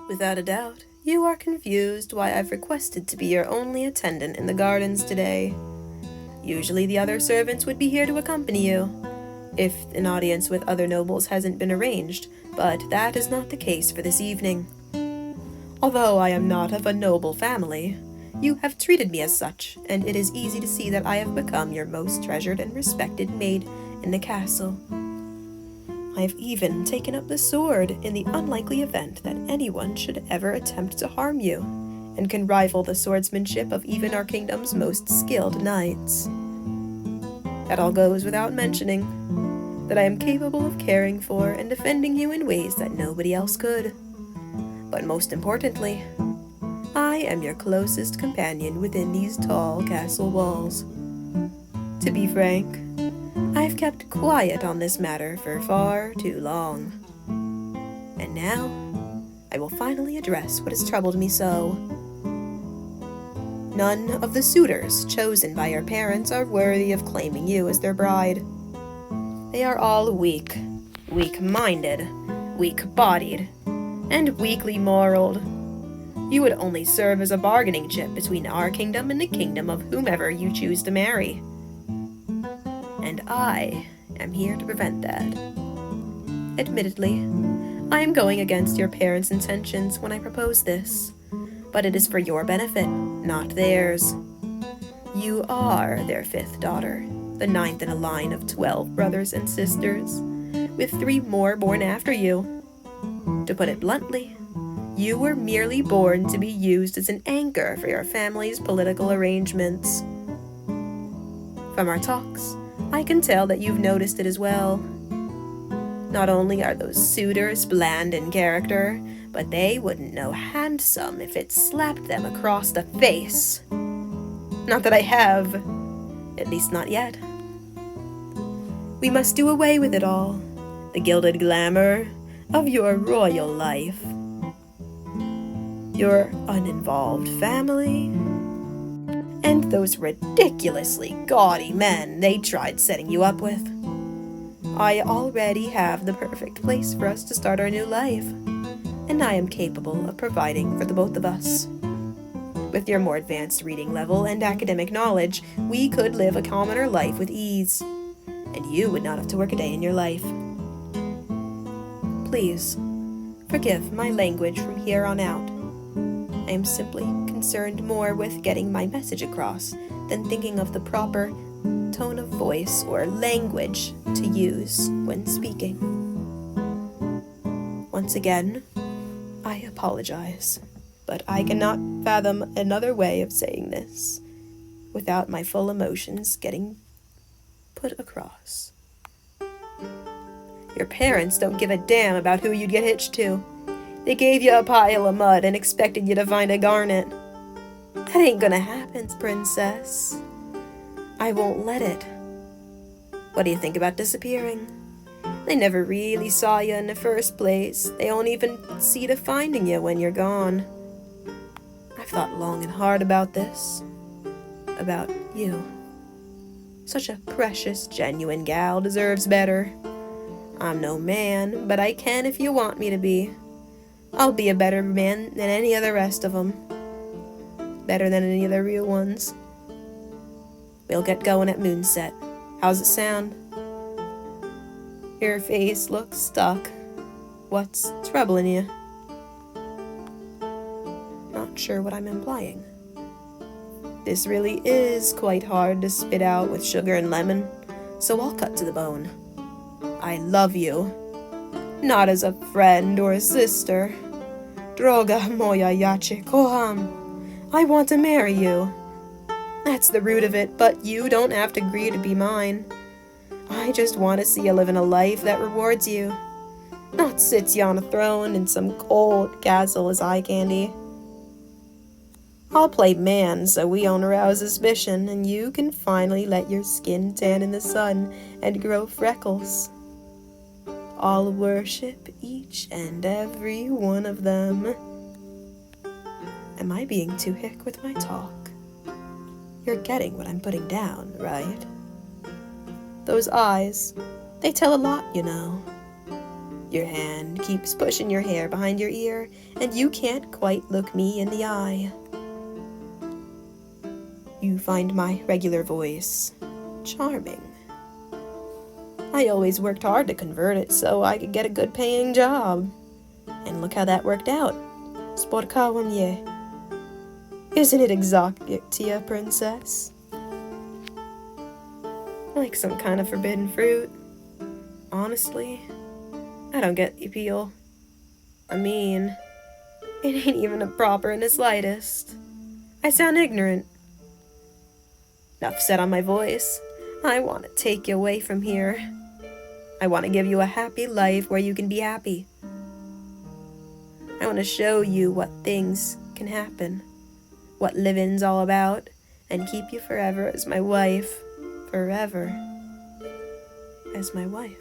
Without a doubt, you are confused why I've requested to be your only attendant in the gardens today. Usually the other servants would be here to accompany you, if an audience with other nobles hasn't been arranged, but that is not the case for this evening. Although I am not of a noble family, you have treated me as such, and it is easy to see that I have become your most treasured and respected maid in the castle. I have even taken up the sword in the unlikely event that anyone should ever attempt to harm you, and can rival the swordsmanship of even our kingdom's most skilled knights. That all goes without mentioning, that I am capable of caring for and defending you in ways that nobody else could. But most importantly, I am your closest companion within these tall castle walls. To be frank, I've kept quiet on this matter for far too long. And now, I will finally address what has troubled me so. None of the suitors chosen by your parents are worthy of claiming you as their bride. They are all weak, weak-minded, weak-bodied, and weakly moraled. You would only serve as a bargaining chip between our kingdom and the kingdom of whomever you choose to marry. And I am here to prevent that. Admittedly, I am going against your parents' intentions when I propose this, but it is for your benefit, not theirs. You are their fifth daughter, the ninth in a line of 12 brothers and sisters, with 3 more born after you. To put it bluntly, you were merely born to be used as an anchor for your family's political arrangements. From our talks, I can tell that you've noticed it as well. Not only are those suitors bland in character, but they wouldn't know handsome if it slapped them across the face. Not that I have, at least not yet. We must do away with it all, the gilded glamour of your royal life. Your uninvolved family, and those ridiculously gaudy men they tried setting you up with. I already have the perfect place for us to start our new life, and I am capable of providing for the both of us. With your more advanced reading level and academic knowledge, we could live a commoner life with ease, and you would not have to work a day in your life. Please, forgive my language from here on out. I am simply concerned more with getting my message across than thinking of the proper tone of voice or language to use when speaking. Once again, I apologize, but I cannot fathom another way of saying this without my full emotions getting put across. Your parents don't give a damn about who you'd get hitched to. They gave you a pile of mud and expected you to find a garnet. That ain't gonna happen, princess. I won't let it. What do you think about disappearing? They never really saw you in the first place. They won't even see to finding you when you're gone. I've thought long and hard about this. About you. Such a precious, genuine gal deserves better. I'm no man, but I can if you want me to be. I'll be a better man than any of the rest of them. Better than any of the real ones. We'll get going at moonset. How's it sound? Your face looks stuck. What's troubling you? Not sure what I'm implying. This really is quite hard to spit out with sugar and lemon, so I'll cut to the bone. I love you. Not as a friend or a sister. Droga, Moja, Kocham. I want to marry you. That's the root of it, but you don't have to agree to be mine. I just want to see you living a life that rewards you, not sits you on a throne in some cold castle as eye candy. I'll play man so we don't arouse suspicion, and you can finally let your skin tan in the sun and grow freckles. I'll worship each and every one of them. Am I being too hick with my talk? You're getting what I'm putting down, right? Those eyes, they tell a lot, you know. Your hand keeps pushing your hair behind your ear, and you can't quite look me in the eye. You find my regular voice charming. I always worked hard to convert it so I could get a good paying job. And look how that worked out. Spotkałem, mnie. Isn't it exotic to you, princess? Like some kind of forbidden fruit. Honestly, I don't get the appeal. I mean, it ain't even proper in the slightest. I sound ignorant. Enough said on my voice. I want to take you away from here. I want to give you a happy life where you can be happy. I want to show you what things can happen, what living's all about, and keep you forever as my wife. Forever as my wife.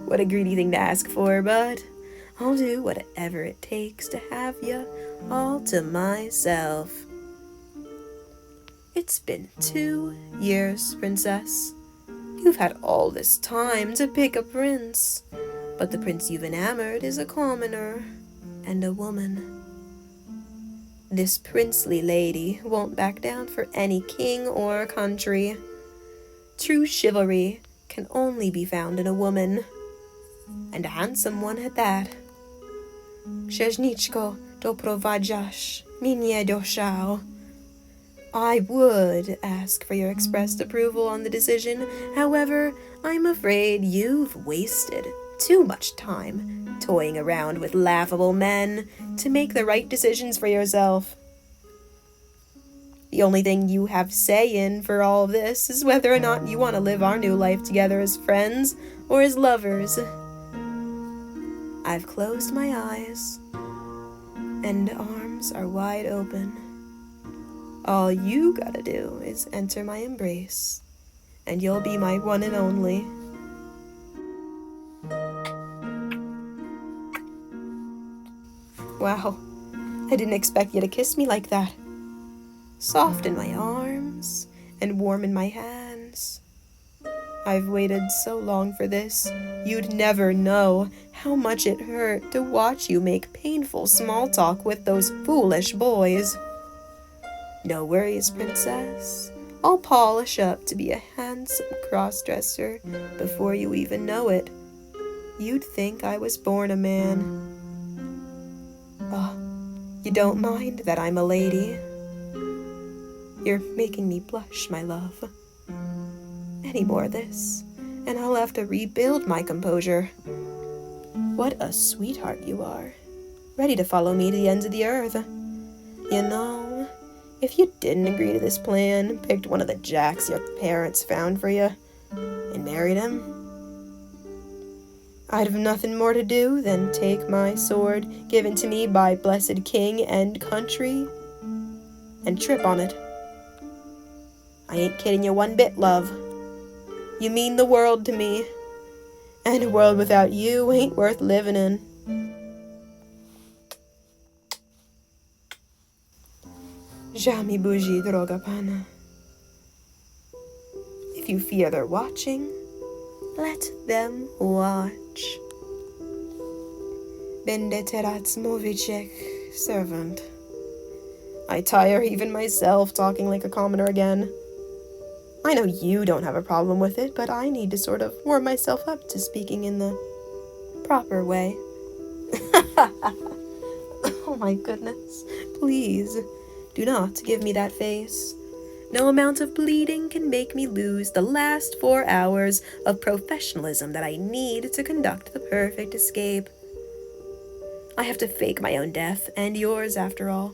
What a greedy thing to ask for, but I'll do whatever it takes to have you all to myself. It's been 2 years, princess. You've had all this time to pick a prince, but the prince you've enamored is a commoner and a woman. This princely lady won't back down for any king or country. True chivalry can only be found in a woman, and a handsome one at that. Księżniczko, doprowadzasz, mnie do szału. I would ask for your expressed approval on the decision. However, I'm afraid you've wasted too much time toying around with laughable men to make the right decisions for yourself. The only thing you have say in for all of this is whether or not you want to live our new life together as friends or as lovers. I've closed my eyes, and arms are wide open. All you gotta do is enter my embrace, and you'll be my one and only. Wow, I didn't expect you to kiss me like that. Soft in my arms and warm in my hands. I've waited so long for this, you'd never know how much it hurt to watch you make painful small talk with those foolish boys. No worries, princess. I'll polish up to be a handsome cross-dresser before you even know it. You'd think I was born a man. Oh, you don't mind that I'm a lady? You're making me blush, my love. Any more of this, and I'll have to rebuild my composure. What a sweetheart you are, ready to follow me to the ends of the earth. You know, if you didn't agree to this plan, picked one of the jacks your parents found for you, and married him, I'd have nothing more to do than take my sword given to me by blessed king and country and trip on it. I ain't kidding you one bit, love. You mean the world to me, and a world without you ain't worth living in. Jamais buzi, droga panna. If you fear they're watching, let them watch. Będę, teraz, mówić, servant. I tire even myself talking like a commoner again. I know you don't have a problem with it, but I need to sort of warm myself up to speaking in the proper way. Oh my goodness. Please, do not give me that face. No amount of bleeding can make me lose the last 4 hours of professionalism that I need to conduct the perfect escape. I have to fake my own death and yours after all.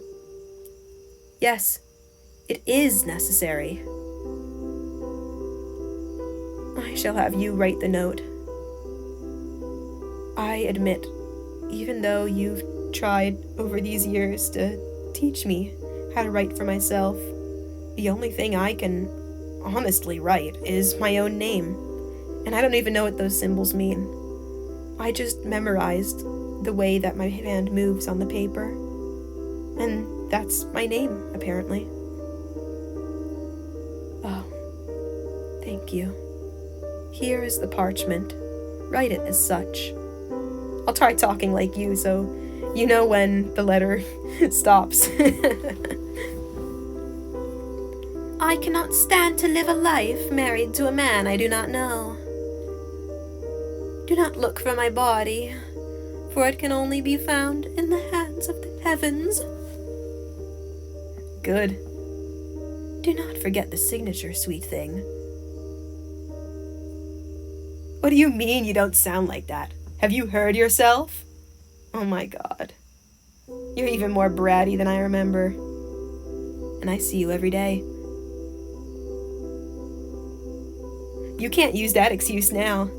Yes, it is necessary. I shall have you write the note. I admit, even though you've tried over these years to teach me how to write for myself, the only thing I can honestly write is my own name, and I don't even know what those symbols mean. I just memorized the way that my hand moves on the paper, and that's my name, apparently. Oh, thank you. Here is the parchment. write it as such. I'll try talking like you, so you know when the letter stops. I cannot stand to live a life married to a man I do not know. Do not look for my body, for it can only be found in the hands of the heavens. Good. Do not forget the signature, sweet thing. What do you mean you don't sound like that? Have you heard yourself? Oh my God. You're even more bratty than I remember. And I see you every day. You can't use that excuse now.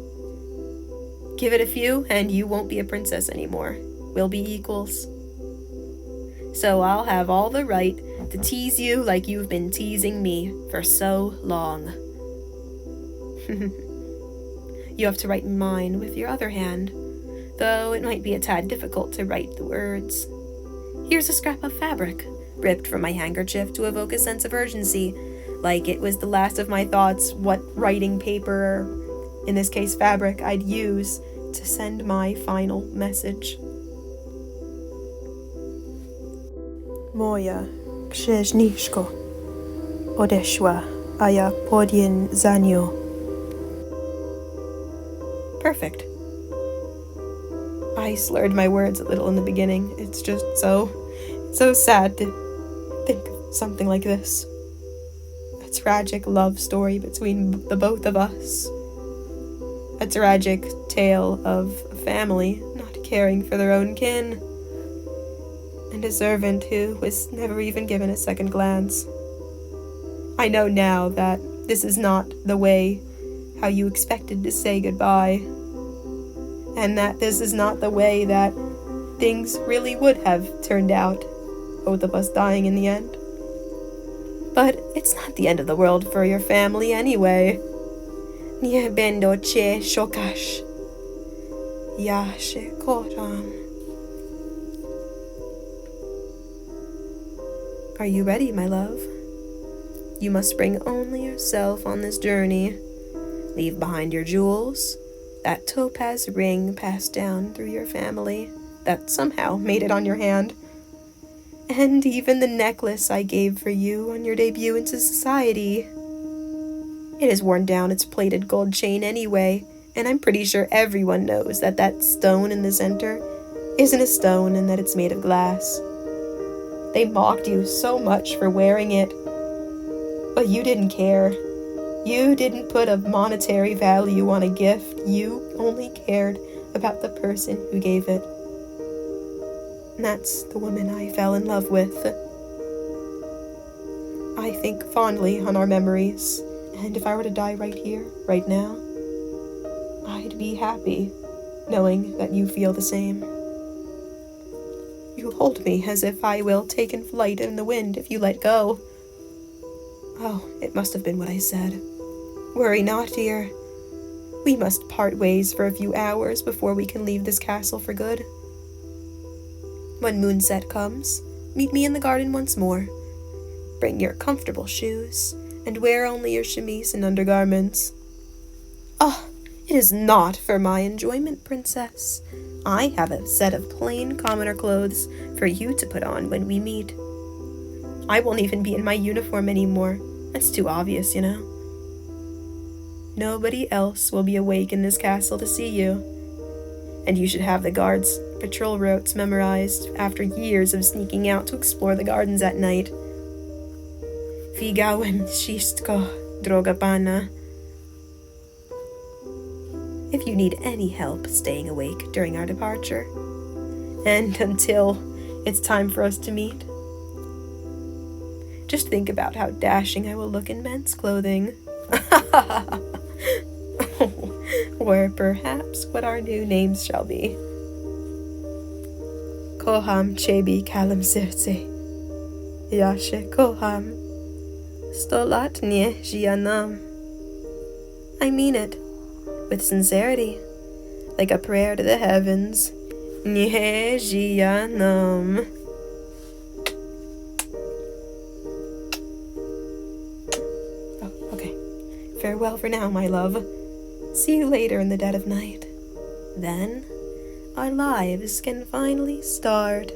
Give it a few and you won't be a princess anymore. We'll be equals. So I'll have all the right to tease you like you've been teasing me for so long. You have to write mine with your other hand, though it might be a tad difficult to write the words. Here's a scrap of fabric, ripped from my handkerchief to evoke a sense of urgency, like it was the last of my thoughts what writing paper, or in this case fabric, I'd use to send my final message. Moja, Księżniczko, odeszła, a ja podję za nią. Perfect. I slurred my words a little in the beginning. It's just so sad to think of something like this. A tragic love story between the both of us. A tragic tale of a family not caring for their own kin. And a servant who was never even given a second glance. I know now that this is not the way how you expected to say goodbye, and that this is not the way that things really would have turned out, both of us dying in the end. But it's not the end of the world for your family anyway. Niech będą szukać. Kocham. Are you ready, my love? You must bring only yourself on this journey. Leave behind your jewels, that topaz ring passed down through your family that somehow made it on your hand, and even the necklace I gave for you on your debut into society. It has worn down its plated gold chain anyway, and I'm pretty sure everyone knows that that stone in the center isn't a stone and that it's made of glass. They mocked you so much for wearing it, but you didn't care. You didn't put a monetary value on a gift. You only cared about the person who gave it. And that's the woman I fell in love with. I think fondly on our memories, and if I were to die right here, right now, I'd be happy knowing that you feel the same. You hold me as if I will take in flight in the wind if you let go. Oh, it must have been what I said. Worry not, dear. We must part ways for a few hours before we can leave this castle for good. When moonset comes, meet me in the garden once more. Bring your comfortable shoes, and wear only your chemise and undergarments. Ah, it is not for my enjoyment, princess. I have a set of plain commoner clothes for you to put on when we meet. I won't even be in my uniform anymore. That's too obvious, you know. Nobody else will be awake in this castle to see you. And you should have the guards' patrol routes memorized after years of sneaking out to explore the gardens at night. Widziałem, wszystko, Droga, panna. If you need any help staying awake during our departure, and until it's time for us to meet, just think about how dashing I will look in men's clothing. Or perhaps what our new names shall be. Kocham ciebie, calem, serce. Kocham. 100 lat niech żyje nam. I mean it, with sincerity, like a prayer to the heavens. Niech żyje nam. Oh, okay. Farewell for now, my love. See you later in the dead of night. Then our lives can finally start.